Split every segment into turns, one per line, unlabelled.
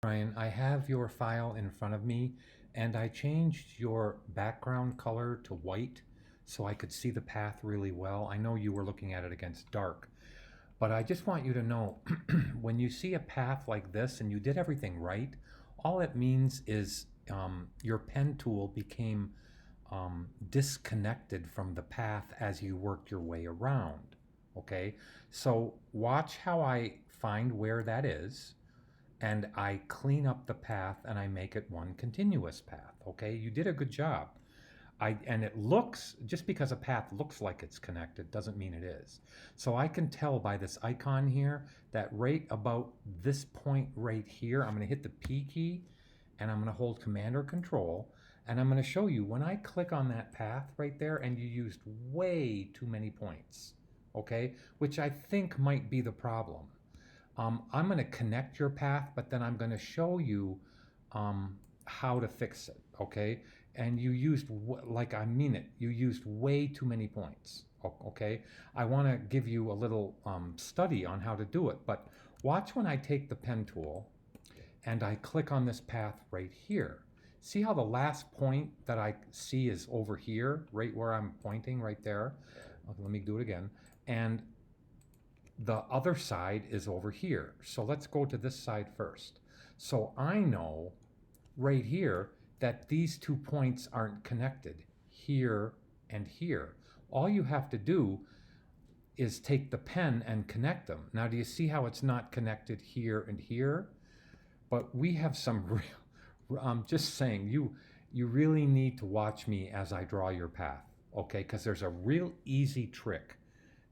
Brian, I have your file in front of me and I changed your background color to white so I could see the path really well. I know you were looking at it against dark, but I just want you to know when you see a path like this and you did everything right, all it means is your pen tool became disconnected from the path as you worked your way around. Okay, so watch how I find where that is and I clean up the path and I make it one continuous path. Okay, you did a good job. And it looks, just because a path looks like it's connected doesn't mean it is. So I can tell by this icon here that right about this point right here, I'm going to hit the P key and I'm going to hold Command or Control. And I'm going to show you when I click on that path right there and you used way too many points, okay, which I think might be the problem. I'm going to connect your path, but then I'm going to show you how to fix it, okay? And you used, like I mean it, you used way too many points, okay? I want to give you a little study on how to do it, but watch when I take the pen tool and I click on this path right here. See how the last point that I see is over here, right where I'm pointing right there? Okay, let me do it again. And the other side is over here. So let's go to this side first. So I know right here that these 2 points aren't connected, here and here. All you have to do is take the pen and connect them. Now, do you see how it's not connected here and here? But we have some real, I'm just saying, you really need to watch me as I draw your path, okay? Because there's a real easy trick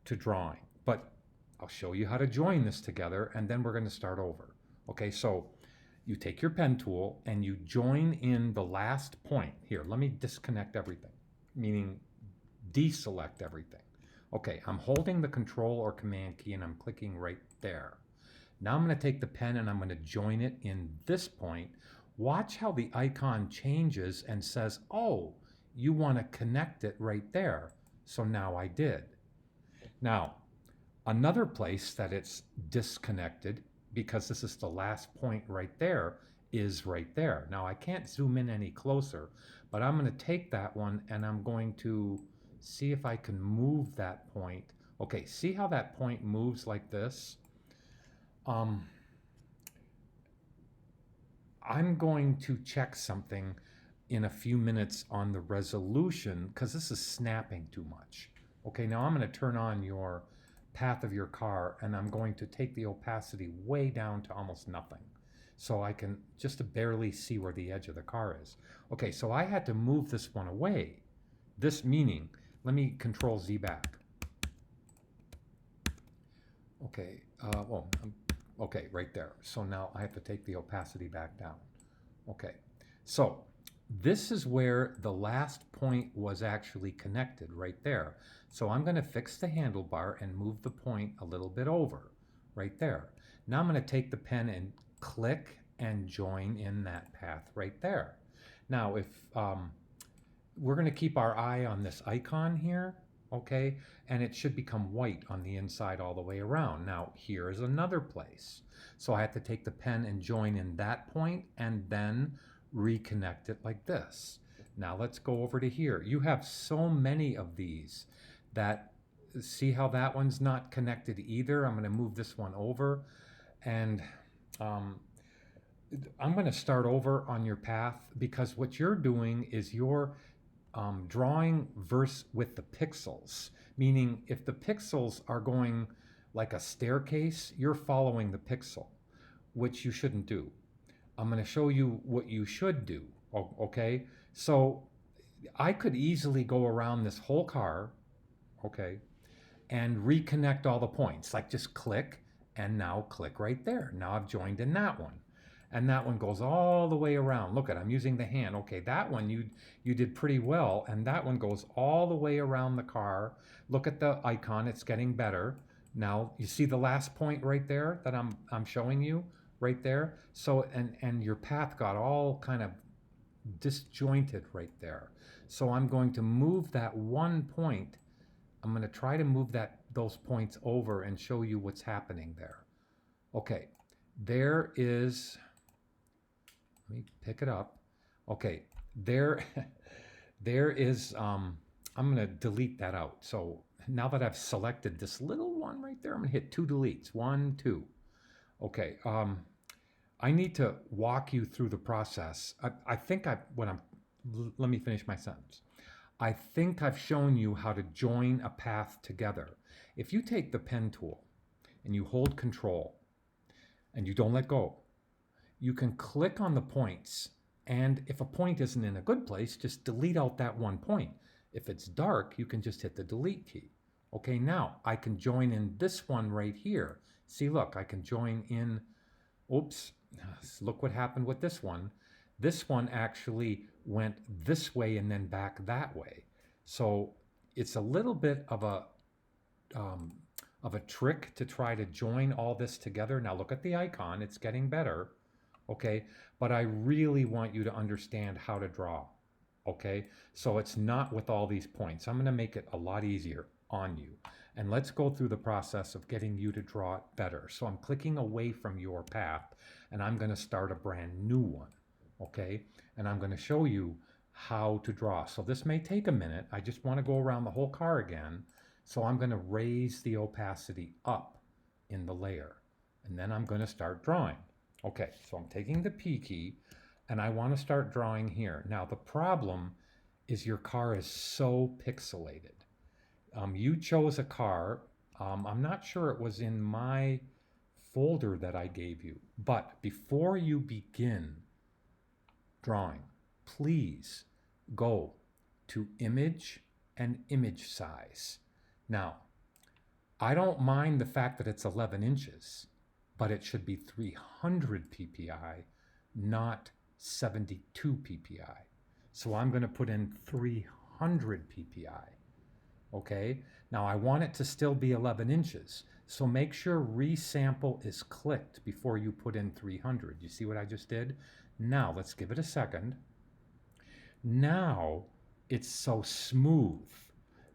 to drawing. But I'll show you how to join this together and then we're going to start over. Okay, so you take your pen tool and you join in the last point. Here, let me disconnect everything, meaning deselect everything. Okay, I'm holding the Control or Command key and I'm clicking right there. Now I'm going to take the pen and I'm going to join it in this point. Watch how the icon changes and says, oh, you want to connect it right there. So now I did. Now, another place that it's disconnected, because this is the last point right there, is right there. Now I can't zoom in any closer, but I'm going to take that one and I'm going to see if I can move that point. Okay, see how that point moves like this? I'm going to check something in a few minutes on the resolution because this is snapping too much. Okay, now I'm going to turn on your path of your car and I'm going to take the opacity way down to almost nothing so I can just barely see where the edge of the car is. Okay, so I had to move this one away. This meaning, let me Control Z back. Okay, okay, right there. So now I have to take the opacity back down. Okay, so this is where the last point was actually connected right there. So I'm going to fix the handlebar and move the point a little bit over right there. Now I'm going to take the pen and click and join in that path right there. Now if we're going to keep our eye on this icon here, okay, and it should become white on the inside all the way around. Now here is another place. So I have to take the pen and join in that point and then reconnect it like this. Now let's go over to here. You have so many of these that, see how that one's not connected either? I'm going to move this one over and I'm going to start over on your path because what you're doing is you're drawing verse with the pixels, meaning if the pixels are going like a staircase, you're following the pixel, which you shouldn't do. I'm going to show you what you should do, okay? So I could easily go around this whole car, okay, and reconnect all the points, like just click and now click right there. Now I've joined in that one. And that one goes all the way around. Look at, I'm using the hand. Okay, that one you did pretty well, and that one goes all the way around the car. Look at the icon, it's getting better. Now you see the last point right there that I'm showing you right there. So and your path got all kind of disjointed right there. So I'm going to move that one point. I'm going to try to move those points over and show you what's happening there. Okay, there is Let me pick it up. Okay, there, there is, I'm gonna delete that out. So now that I've selected this little one right there, I'm gonna hit 2 deletes, 1, 2. Okay, I need to walk you through the process. I think let me finish my sentence. I think I've shown you how to join a path together. If you take the pen tool and you hold control and you don't let go, you can click on the points. And if a point isn't in a good place, just delete out that one point. If it's dark, you can just hit the delete key. Okay, now I can join in this one right here. See, look, I can join in, oops, look what happened with this one. This one actually went this way and then back that way. So it's a little bit of a trick to try to join all this together. Now look at the icon, it's getting better, okay? But I really want you to understand how to draw, okay? So it's not with all these points. I'm gonna make it a lot easier on you. And let's go through the process of getting you to draw it better. So I'm clicking away from your path and I'm gonna start a brand new one, okay? And I'm gonna show you how to draw. So this may take a minute. I just wanna go around the whole car again. So I'm gonna raise the opacity up in the layer and then I'm gonna start drawing. Okay, so I'm taking the P key and I wanna start drawing here. Now the problem is your car is so pixelated. You chose a car. I'm not sure it was in my folder that I gave you, but before you begin drawing, please go to image and image size. Now, I don't mind the fact that it's 11 inches, but it should be 300 ppi, not 72 ppi. So I'm going to put in 300 ppi. Okay, now I want it to still be 11 inches. So make sure resample is clicked before you put in 300. You see what I just did? Now let's give it a second. Now it's so smooth.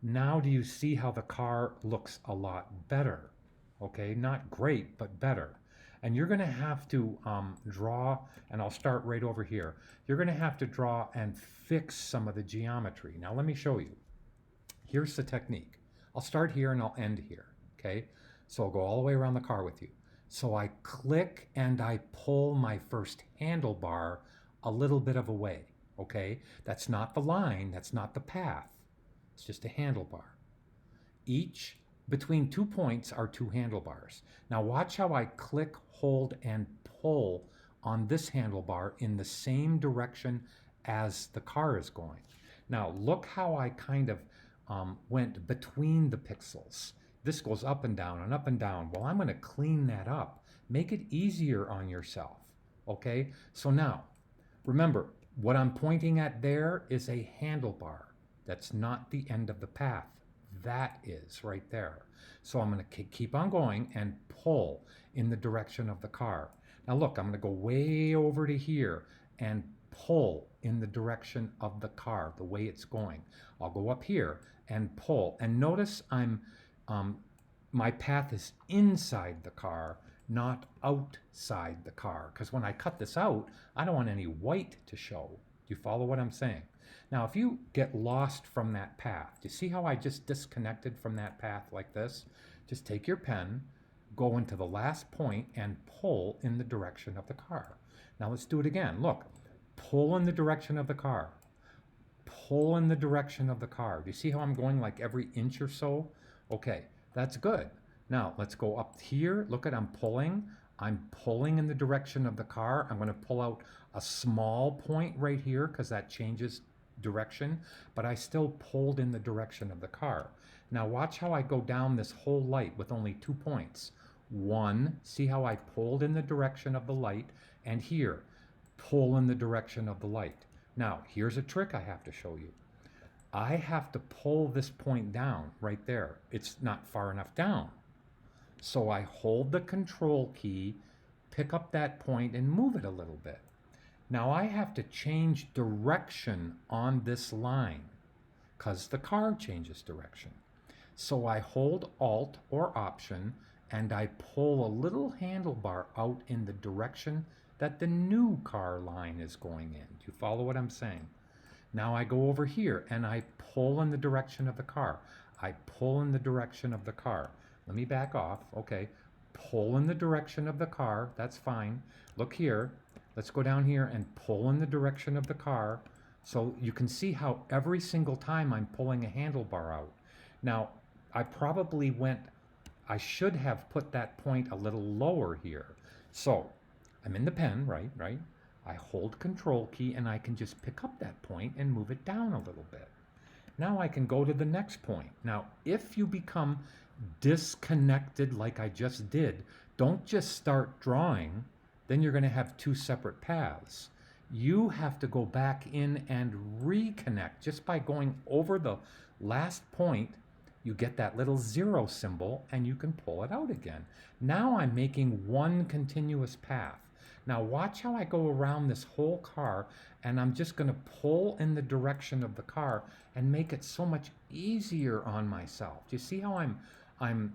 Now do you see how the car looks a lot better? Okay, not great, but better. And you're gonna have to draw, and I'll start right over here. You're gonna have to draw and fix some of the geometry. Now let me show you. Here's the technique. I'll start here and I'll end here, okay? So I'll go all the way around the car with you. So I click and I pull my first handlebar a little bit of a way, okay? That's not the line, that's not the path. It's just a handlebar. Each between 2 points are 2 handlebars. Now watch how I click, hold, and pull on this handlebar in the same direction as the car is going. Now look how I kind of went between the pixels. This goes up and down and up and down. Well, I'm going to clean that up. Make it easier on yourself, okay? So now, remember, what I'm pointing at there is a handlebar. That's not the end of the path. That is right there. So I'm going to keep on going and pull in the direction of the car. Now look, I'm going to go way over to here and pull in the direction of the car, the way it's going. I'll go up here and pull. And notice my path is inside the car, not outside the car. Because when I cut this out, I don't want any white to show. Do you follow what I'm saying? Now, if you get lost from that path, do you see how I just disconnected from that path like this? Just take your pen, go into the last point, and pull in the direction of the car. Now let's do it again. Look, pull in the direction of the car. Pull in the direction of the car. Do you see how I'm going like every inch or so? Okay, that's good. Now let's go up here. Look at I'm pulling. I'm pulling in the direction of the car. I'm going to pull out a small point right here because that changes direction, but I still pulled in the direction of the car. Now watch how I go down this whole light with only 2 points. One, see how I pulled in the direction of the light, and here, pull in the direction of the light. Now, here's a trick I have to show you. I have to pull this point down right there. It's not far enough down. So I hold the control key, pick up that point, and move it a little bit. Now I have to change direction on this line because the car changes direction. So I hold Alt or Option and I pull a little handlebar out in the direction that the new car line is going in. Do you follow what I'm saying? Now I go over here and I pull in the direction of the car. I pull in the direction of the car. Let me back off. Okay. Pull in the direction of the car. That's fine. Look here. Let's go down here and pull in the direction of the car. So you can see how every single time I'm pulling a handlebar out. Now, I should have put that point a little lower here. So I'm in the pen, right? I hold Control key and I can just pick up that point and move it down a little bit. Now I can go to the next point. Now, if you become disconnected like I just did, don't just start drawing, then you're going to have two separate paths. You have to go back in and reconnect. Just by going over the last point, you get that little 0 symbol and you can pull it out again. Now I'm making one continuous path. Now watch how I go around this whole car, and I'm just going to pull in the direction of the car and make it so much easier on myself. Do you see how I'm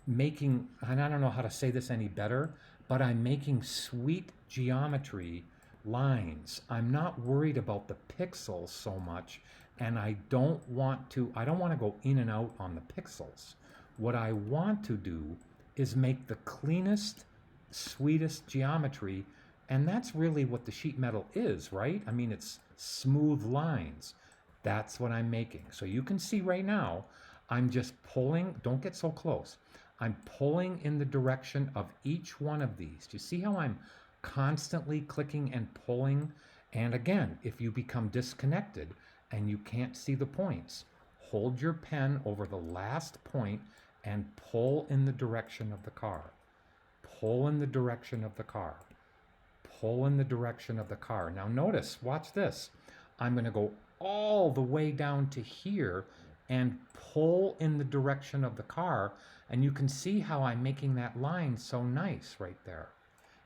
making, and I don't know how to say this any better, but I'm making sweet geometry lines. I'm not worried about the pixels so much, and I don't want to go in and out on the pixels. What I want to do is make the cleanest, sweetest geometry, and that's really what the sheet metal is, right? I mean, it's smooth lines. That's what I'm making. So you can see right now, I'm just pulling, don't get so close. I'm pulling in the direction of each one of these. Do you see how I'm constantly clicking and pulling? And again, if you become disconnected and you can't see the points, hold your pen over the last point and pull in the direction of the car. Pull in the direction of the car. Pull in the direction of the car. Now notice, watch this. I'm going to go all the way down to here and pull in the direction of the car, and you can see how I'm making that line so nice right there.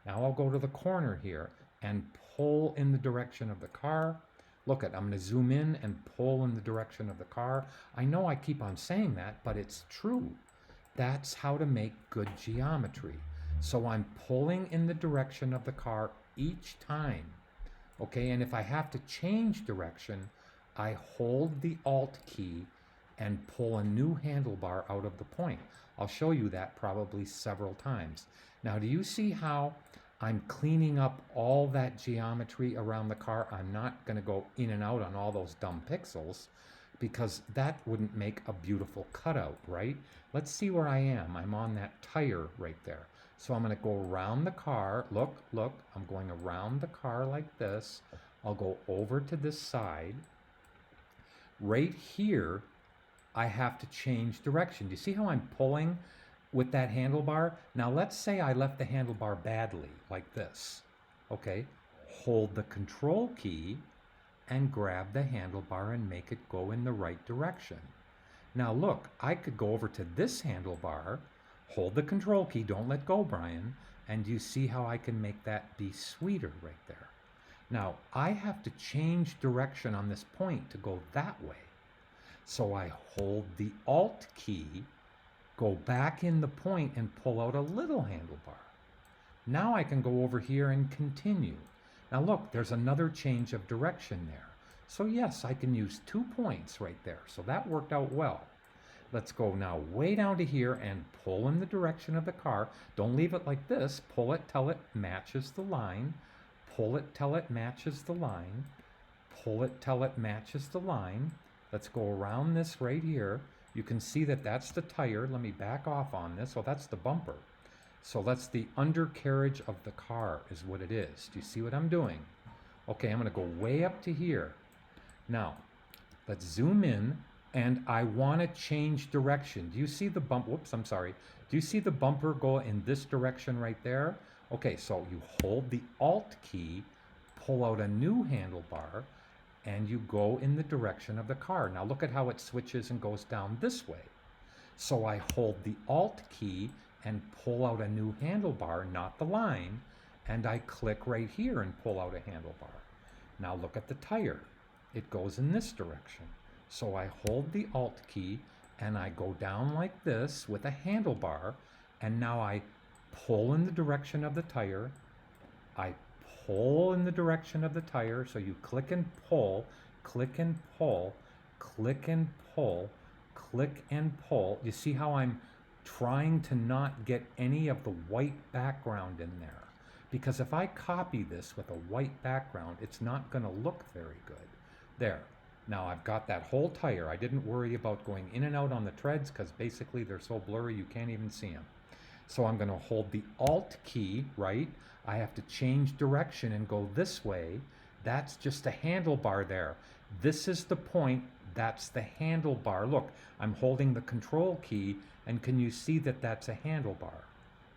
Now I'll go to the corner here and pull in the direction of the car. Look at, I'm going to zoom in and pull in the direction of the car. I know I keep on saying that, but it's true. That's how to make good geometry. So I'm pulling in the direction of the car each time. Okay, and if I have to change direction, I hold the Alt key and pull a new handlebar out of the point. I'll show you that probably several times. Now, do you see how I'm cleaning up all that geometry around the car? I'm not going to go in and out on all those dumb pixels because that wouldn't make a beautiful cutout, right? Let's see where I am. I'm on that tire right there. So I'm going to go around the car. Look, I'm going around the car like this. I'll go over to this side. Right here, I have to change direction. Do you see how I'm pulling with that handlebar? Now let's say I left the handlebar badly, like this. Okay, hold the Control key and grab the handlebar and make it go in the right direction. Now look, I could go over to this handlebar, hold the Control key, don't let go, Brian, and you see how I can make that be sweeter right there. Now, I have to change direction on this point to go that way. So I hold the Alt key, go back in the point and pull out a little handlebar. Now I can go over here and continue. Now look, there's another change of direction there. So yes, I can use 2 points right there. So that worked out well. Let's go now way down to here and pull in the direction of the car. Don't leave it like this. Pull it till it matches the line. Pull it till it matches the line. Pull it till it matches the line. Let's go around this right here. You can see that that's the tire. Let me back off on this. So that's the bumper. So that's the undercarriage of the car is what it is. Do you see what I'm doing? Okay, I'm going to go way up to here. Now, let's zoom in, and I want to change direction. Do you see the bump? Whoops, I'm sorry. Do you see the bumper go in this direction right there? Okay, so you hold the Alt key, pull out a new handlebar, and you go in the direction of the car. Now look at how it switches and goes down this way. So I hold the Alt key and pull out a new handlebar, not the line, and I click right here and pull out a handlebar. Now look at the tire. It goes in this direction. So I hold the Alt key and I go down like this with a handlebar, and now I pull in the direction of the tire. I pull in the direction of the tire. So you click and pull, click and pull, click and pull, click and pull. You see how I'm trying to not get any of the white background in there? Because if I copy this with a white background, it's not going to look very good. There. Now I've got that whole tire. I didn't worry about going in and out on the treads because basically they're so blurry you can't even see them. So I'm going to hold the Alt key, right? I have to change direction and go this way. That's just a handlebar there. This is the point. That's the handlebar. Look, I'm holding the Control key, and can you see that that's a handlebar?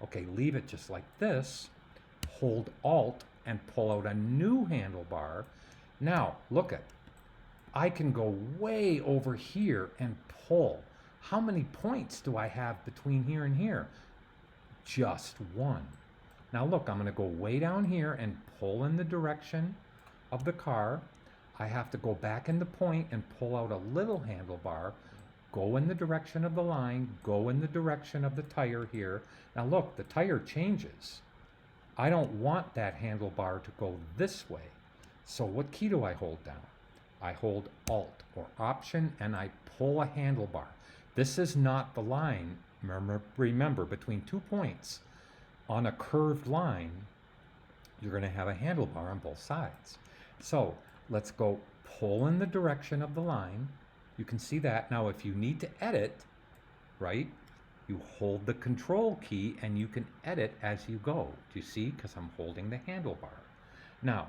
Okay, leave it just like this. Hold Alt and pull out a new handlebar. Now, look at, I can go way over here and pull. How many points do I have between here and here? Just one. Now look, I'm going to go way down here and pull in the direction of the car. I have to go back in the point and pull out a little handlebar, go in the direction of the line, go in the direction of the tire here. Now look, the tire changes. I don't want that handlebar to go this way. So what key do I hold down? I hold Alt or Option and I pull a handlebar. This is not the line. Remember, between 2 points on a curved line, you're going to have a handlebar on both sides. So let's go pull in the direction of the line. You can see that. Now, if you need to edit, right, you hold the Control key and you can edit as you go. Do you see? Because I'm holding the handlebar. Now,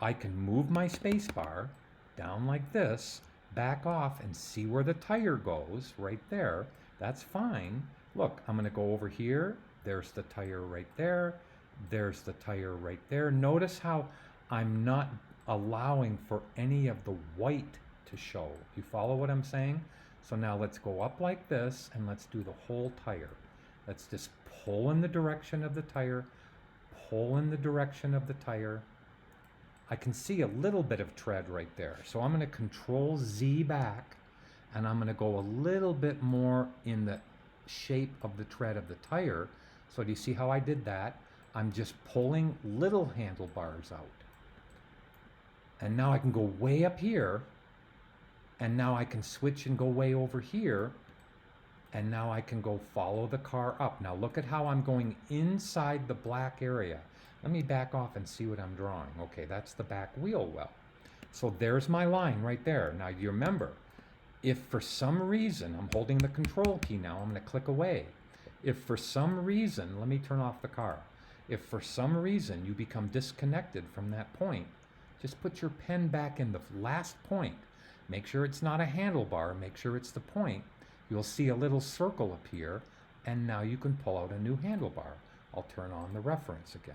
I can move my space bar down like this, back off and see where the tire goes right there. That's fine. Look, I'm going to go over here. There's the tire right there. There's the tire right there. Notice how I'm not allowing for any of the white to show. You follow what I'm saying? So now let's go up like this and let's do the whole tire. Let's just pull in the direction of the tire, pull in the direction of the tire. I can see a little bit of tread right there. So I'm going to Control Z back and I'm going to go a little bit more in the shape of the tread of the tire. So do you see how I did that? I'm just pulling little handlebars out. And now I can go way up here. And now I can switch and go way over here. And now I can go follow the car up. Now look at how I'm going inside the black area. Let me back off and see what I'm drawing. Okay, that's the back wheel well. So there's my line right there. Now you remember, if for some reason, I'm holding the Control key now, I'm going to click away. If for some reason, let me turn off the car. If for some reason you become disconnected from that point, just put your pen back in the last point. Make sure it's not a handlebar. Make sure it's the point. You'll see a little circle appear, and now you can pull out a new handlebar. I'll turn on the reference again.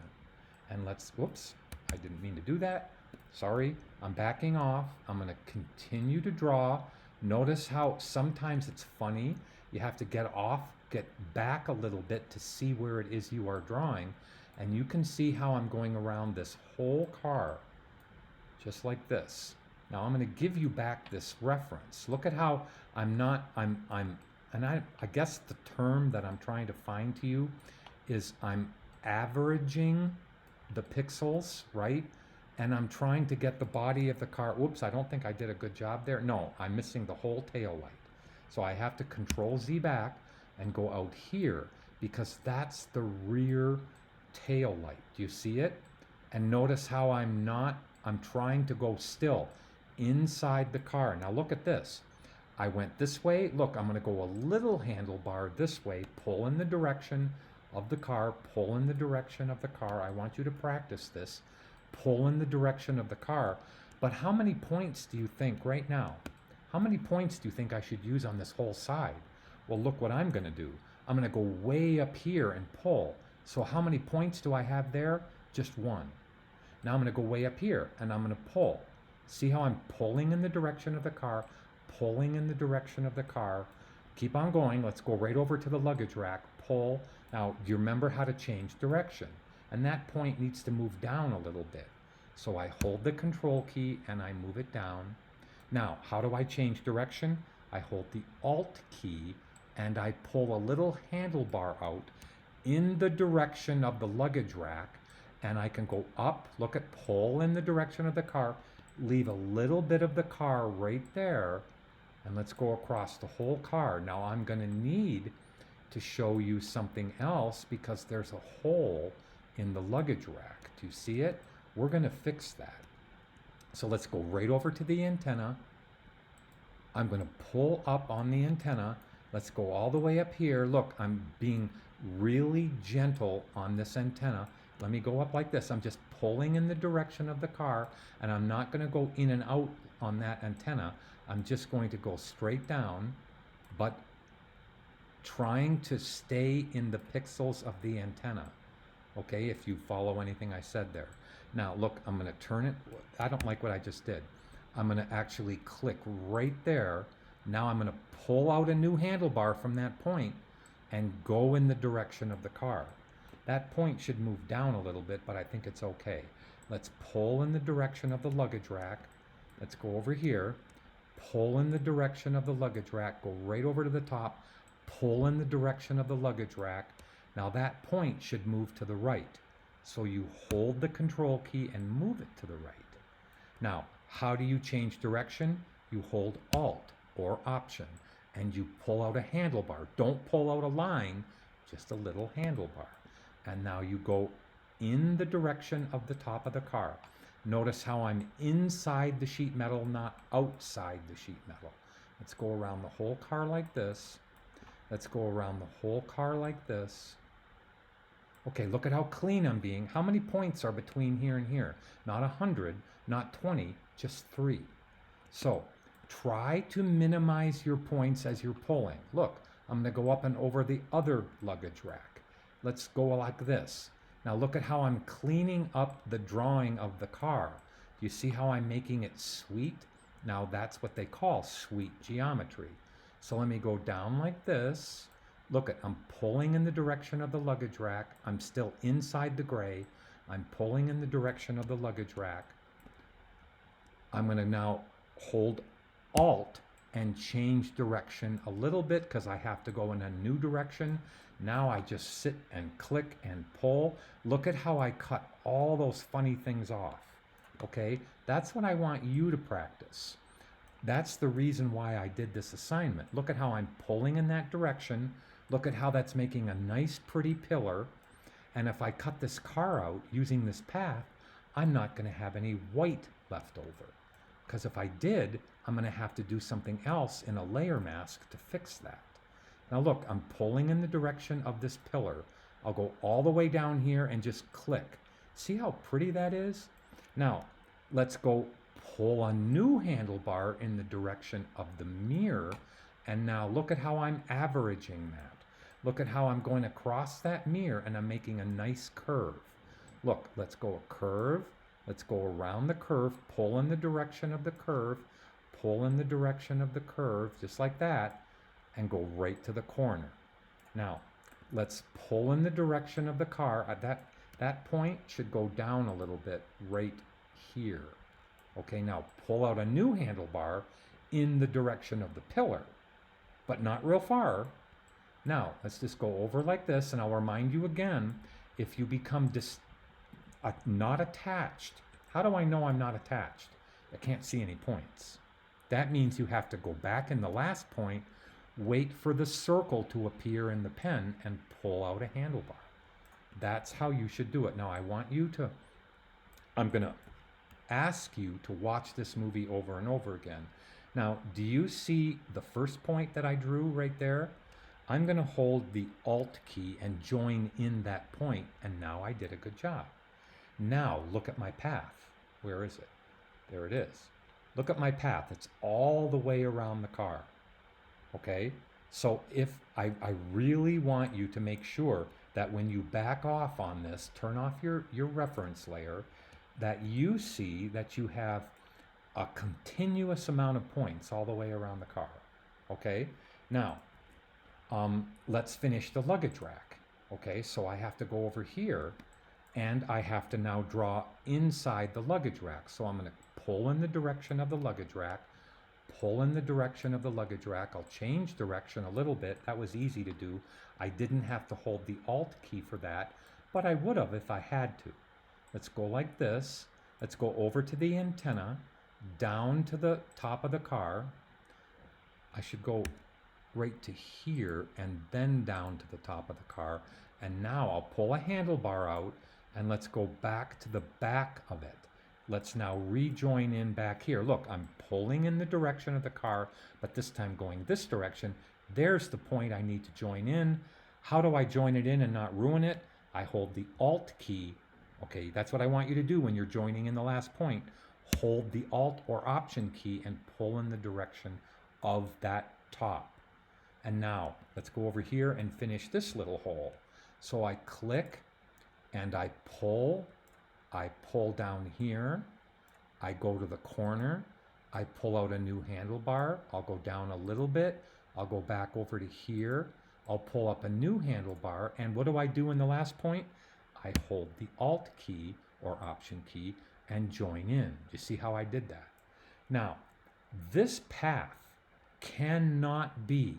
And let's, whoops, I didn't mean to do that. Sorry, I'm backing off. I'm going to continue to draw. Notice how sometimes it's funny. You have to get off, get back a little bit to see where it is you are drawing. And you can see how I'm going around this whole car, just like this. Now I'm going to give you back this reference. Look at how and I guess the term that I'm trying to find to you is I'm averaging the pixels, right? And I'm trying to get the body of the car. Whoops, I don't think I did a good job there. No, I'm missing the whole tail light. So I have to Control Z back and go out here because that's the rear tail light. Do you see it? And notice how I'm trying to go still inside the car. Now look at this. I went this way. Look, I'm going to go a little handlebar this way, pull in the direction of the car, pull in the direction of the car. I want you to practice this. Pull in the direction of the car. But how many points do you think right now? How many points do you think I should use on this whole side? Well, look what I'm going to do. I'm going to go way up here and pull. So how many points do I have there? Just one. Now I'm going to go way up here and I'm going to pull. See how I'm pulling in the direction of the car, pulling in the direction of the car. Keep on going. Let's go right over to the luggage rack. Pull. Now, do you remember how to change direction? And that point needs to move down a little bit. So I hold the Control key and I move it down. Now, how do I change direction? I hold the Alt key and I pull a little handlebar out in the direction of the luggage rack. and I can go up, look at pull in the direction of the car, leave a little bit of the car right there, and let's go across the whole car. Now I'm going to need to show you something else because there's a hole in the luggage rack. Do you see it? We're going to fix that. So let's go right over to the antenna. I'm going to pull up on the antenna. Let's go all the way up here. Look, I'm being really gentle on this antenna. Let me go up like this. I'm just pulling in the direction of the car, and I'm not going to go in and out on that antenna. I'm just going to go straight down, but trying to stay in the pixels of the antenna. Okay, if you follow anything I said there. Now look, I'm going to turn it. I don't like what I just did. I'm going to actually click right there. Now I'm going to pull out a new handlebar from that point and go in the direction of the car. That point should move down a little bit, but I think it's okay. Let's pull in the direction of the luggage rack. Let's go over here, pull in the direction of the luggage rack, go right over to the top, pull in the direction of the luggage rack. Now that point should move to the right. So you hold the control key and move it to the right. Now, how do you change direction? You hold Alt or Option and you pull out a handlebar. Don't pull out a line, just a little handlebar. And now you go in the direction of the top of the car. Notice how I'm inside the sheet metal, not outside the sheet metal. Let's go around the whole car like this. Let's go around the whole car like this. Okay, look at how clean I'm being. How many points are between here and here? Not 100, not 20, just 3. So try to minimize your points as you're pulling. Look, I'm going to go up and over the other luggage rack. Let's go like this. Now look at how I'm cleaning up the drawing of the car. Do you see how I'm making it sweet? Now that's what they call sweet geometry. So let me go down like this. Look at, I'm pulling in the direction of the luggage rack. I'm still inside the gray. I'm pulling in the direction of the luggage rack. I'm going to now hold Alt and change direction a little bit because I have to go in a new direction. Now I just sit and click and pull. Look at how I cut all those funny things off. Okay, that's what I want you to practice. That's the reason why I did this assignment. Look at how I'm pulling in that direction. Look at how that's making a nice pretty pillar. And if I cut this car out using this path, I'm not going to have any white left over. Because if I did, I'm going to have to do something else in a layer mask to fix that. Now look, I'm pulling in the direction of this pillar. I'll go all the way down here and just click. See how pretty that is? Now, let's go pull a new handlebar in the direction of the mirror. And now look at how I'm averaging that. Look at how I'm going across that mirror and I'm making a nice curve. Look, let's go a curve. Let's go around the curve, pull in the direction of the curve, pull in the direction of the curve, just like that, and go right to the corner. Now, let's pull in the direction of the car. At that point should go down a little bit right here. Okay, now pull out a new handlebar in the direction of the pillar, but not real far. Now, let's just go over like this, and I'll remind you again, if you become not attached, how do I know I'm not attached? I can't see any points. That means you have to go back in the last point, wait for the circle to appear in the pen, and pull out a handlebar. That's how you should do it. Now, I'm going to ask you to watch this movie over and over again. Now, do you see the first point that I drew right there? I'm going to hold the Alt key and join in that point, and now I did a good job. Now, look at my path. Where is it? There it is. Look at my path. It's all the way around the car. Okay? So if I really want you to make sure that when you back off on this, turn off your reference layer, that you see that you have a continuous amount of points all the way around the car. Okay? Now, let's finish the luggage rack. Okay, so I have to go over here and I have to now draw inside the luggage rack. So I'm going to pull in the direction of the luggage rack, pull in the direction of the luggage rack. I'll change direction a little bit. That was easy to do. I didn't have to hold the Alt key for that, but I would have if I had to. Let's go like this. Let's go over to the antenna, down to the top of the car. I should go right to here and then down to the top of the car. And now I'll pull a handlebar out and let's go back to the back of it. Let's now rejoin in back here. Look, I'm pulling in the direction of the car, but this time going this direction. There's the point I need to join in. How do I join it in and not ruin it? I hold the Alt key. Okay, that's what I want you to do when you're joining in the last point. Hold the Alt or Option key and pull in the direction of that top. And now let's go over here and finish this little hole. So I click and I pull down here, I go to the corner, I pull out a new handlebar, I'll go down a little bit, I'll go back over to here, I'll pull up a new handlebar, and what do I do in the last point? I hold the Alt key or Option key and join in. You see how I did that? Now, this path cannot be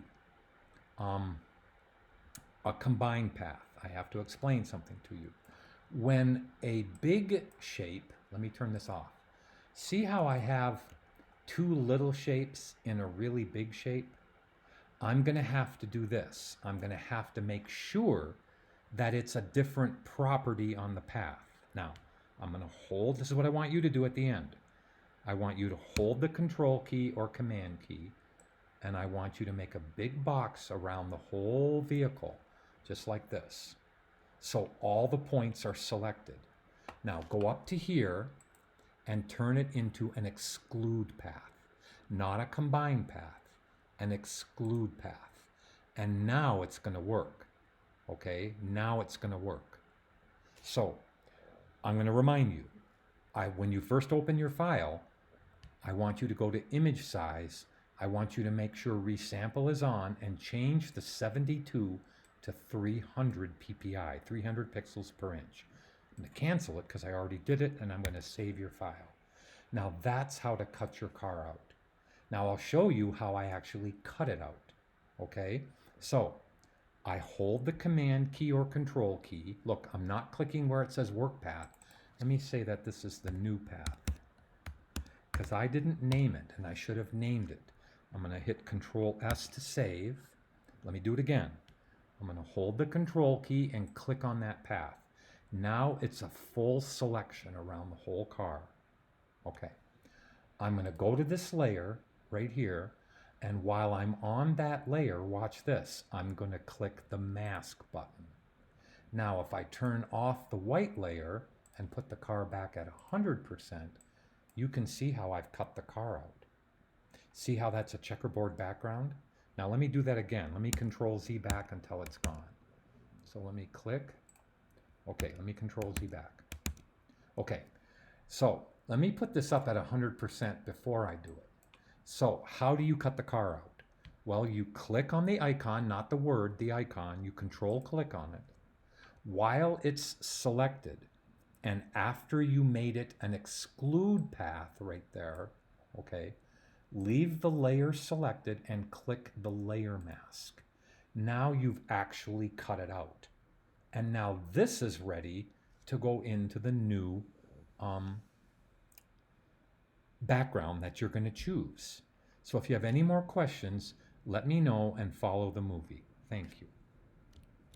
a combined path. I have to explain something to you. When a big shape, let me turn this off. See how I have two little shapes in a really big shape? I'm going to have to do this. I'm going to have to make sure that it's a different property on the path. Now, I'm going to hold, this is what I want you to do at the end. I want you to hold the Control key or Command key, and I want you to make a big box around the whole vehicle, just like this. So all the points are selected. Now go up to here and turn it into an exclude path, not a combine path, an exclude path. And now it's going to work. Okay, now it's going to work. So I'm going to remind you, when you first open your file, I want you to go to image size. I want you to make sure resample is on and change the 72 to 300 ppi, 300 pixels per inch. I'm going to cancel it because I already did it, and I'm going to save your file. Now that's how to cut your car out. Now I'll show you how I actually cut it out. Okay, so I hold the Command key or Control key. Look, I'm not clicking where it says work path. Let me say that this is the new path because I didn't name it, and I should have named it. I'm going to hit Control S to save. Let me do it again. I'm going to hold the Control key and click on that path. Now it's a full selection around the whole car. Okay. I'm going to go to this layer right here, and while I'm on that layer, watch this. I'm going to click the Mask button. Now if I turn off the white layer and put the car back at 100%, you can see how I've cut the car out. See how that's a checkerboard background? Now let me do that again. Let me Control Z back until it's gone. So let me click. Okay, let me Control Z back. Okay, so let me put this up at 100% before I do it. So how do you cut the car out? Well, you click on the icon, not the word, the icon. You Control click on it. While it's selected, and after you made it an exclude path right there, okay, leave the layer selected and click the layer mask. Now you've actually cut it out. And now this is ready to go into the new background that you're going to choose. So if you have any more questions, let me know and follow the movie. Thank you.